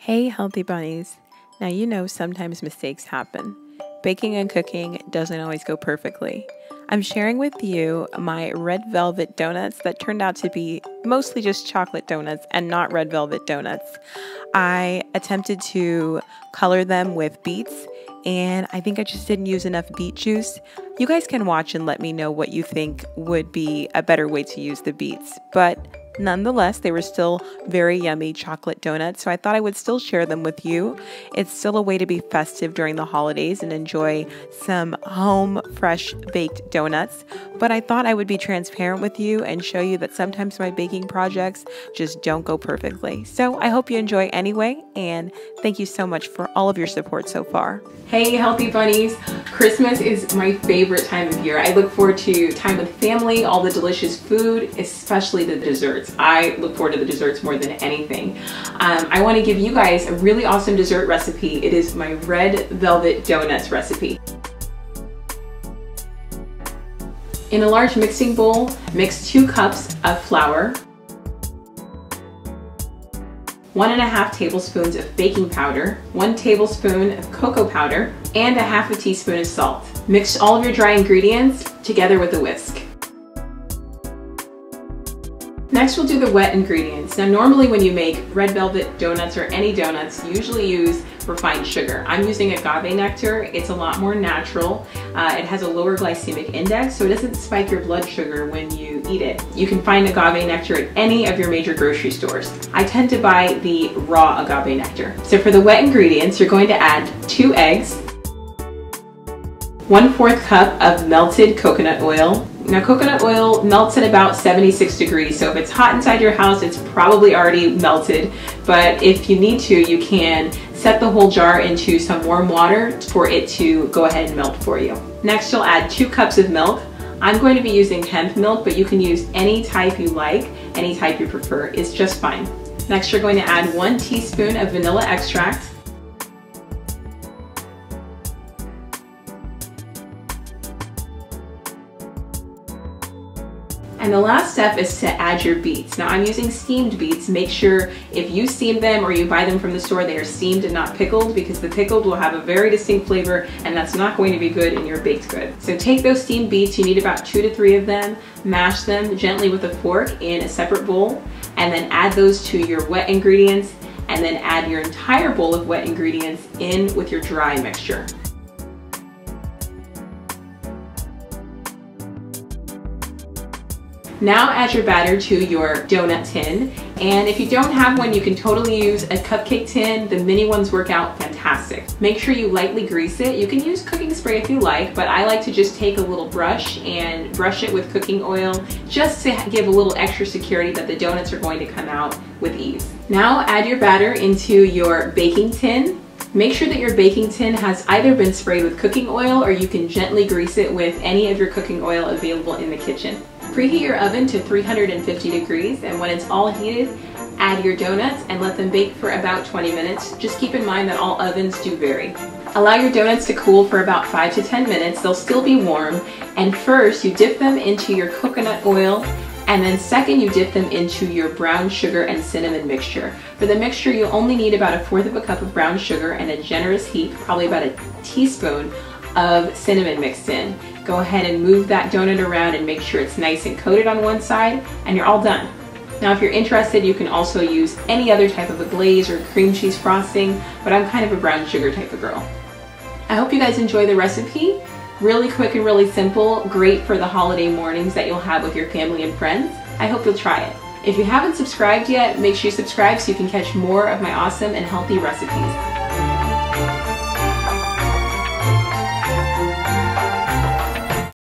Hey healthy bunnies. Now you know sometimes mistakes happen. Baking and cooking doesn't always go perfectly. I'm sharing with you my red velvet donuts that turned out to be mostly just chocolate donuts and not red velvet donuts. I attempted to color them with beets and I think I just didn't use enough beet juice. You guys can watch and let me know what you think would be a better way to use the beets, but nonetheless, they were still very yummy chocolate donuts, so I thought I would still share them with you. It's still a way to be festive during the holidays and enjoy some home fresh baked donuts, but I thought I would be transparent with you and show you that sometimes my baking projects just don't go perfectly. So I hope you enjoy anyway, and thank you so much for all of your support so far. Hey healthy bunnies, Christmas is my favorite time of year. I look forward to time with family, all the delicious food, especially the desserts. I look forward to the desserts more than anything. I want to give you guys a really awesome dessert recipe. It is my red velvet donuts recipe. In a large mixing bowl, mix 2 cups of flour, 1½ tablespoons of baking powder, 1 tablespoon of cocoa powder, and 1/2 teaspoon of salt. Mix all of your dry ingredients together with a whisk. Next, we'll do the wet ingredients. Now, normally when you make red velvet donuts or any donuts, you usually use refined sugar. I'm using agave nectar. It's a lot more natural. It has a lower glycemic index, so it doesn't spike your blood sugar when you eat it. You can find agave nectar at any of your major grocery stores. I tend to buy the raw agave nectar. So for the wet ingredients, you're going to add 2 eggs, 1/4 cup of melted coconut oil. Now, coconut oil melts at about 76 degrees, so if it's hot inside your house, it's probably already melted, but if you need to, you can set the whole jar into some warm water for it to go ahead and melt for you. Next, you'll add 2 cups of milk. I'm going to be using hemp milk, but you can use any type you like, any type you prefer. It's just fine. Next, you're going to add 1 teaspoon of vanilla extract, and the last step is to add your beets. Now, I'm using steamed beets. Make sure if you steam them or you buy them from the store, they are steamed and not pickled, because the pickled will have a very distinct flavor and that's not going to be good in your baked good. So take those steamed beets, you need about 2 to 3 of them, mash them gently with a fork in a separate bowl, and then add those to your wet ingredients, and then add your entire bowl of wet ingredients in with your dry mixture. Now add your batter to your donut tin, and if you don't have one, you can totally use a cupcake tin. The mini ones work out fantastic. Make sure you lightly grease it. You can use cooking spray if you like, but I like to just take a little brush and brush it with cooking oil just to give a little extra security that the donuts are going to come out with ease. Now add your batter into your baking tin. Make sure that your baking tin has either been sprayed with cooking oil or you can gently grease it with any of your cooking oil available in the kitchen. Preheat your oven to 350 degrees, and when it's all heated, add your donuts and let them bake for about 20 minutes. Just keep in mind that all ovens do vary. Allow your donuts to cool for about 5 to 10 minutes. They'll still be warm, and first you dip them into your coconut oil, and then second you dip them into your brown sugar and cinnamon mixture. For the mixture, you only need about 1/4 cup of brown sugar and a generous heap, probably about a teaspoon of cinnamon mixed in. Go ahead and move that donut around and make sure it's nice and coated on one side, and you're all done. Now, if you're interested, you can also use any other type of a glaze or cream cheese frosting, but I'm kind of a brown sugar type of girl. I hope you guys enjoy the recipe. Really quick and really simple, great for the holiday mornings that you'll have with your family and friends. I hope you'll try it. If you haven't subscribed yet, make sure you subscribe so you can catch more of my awesome and healthy recipes.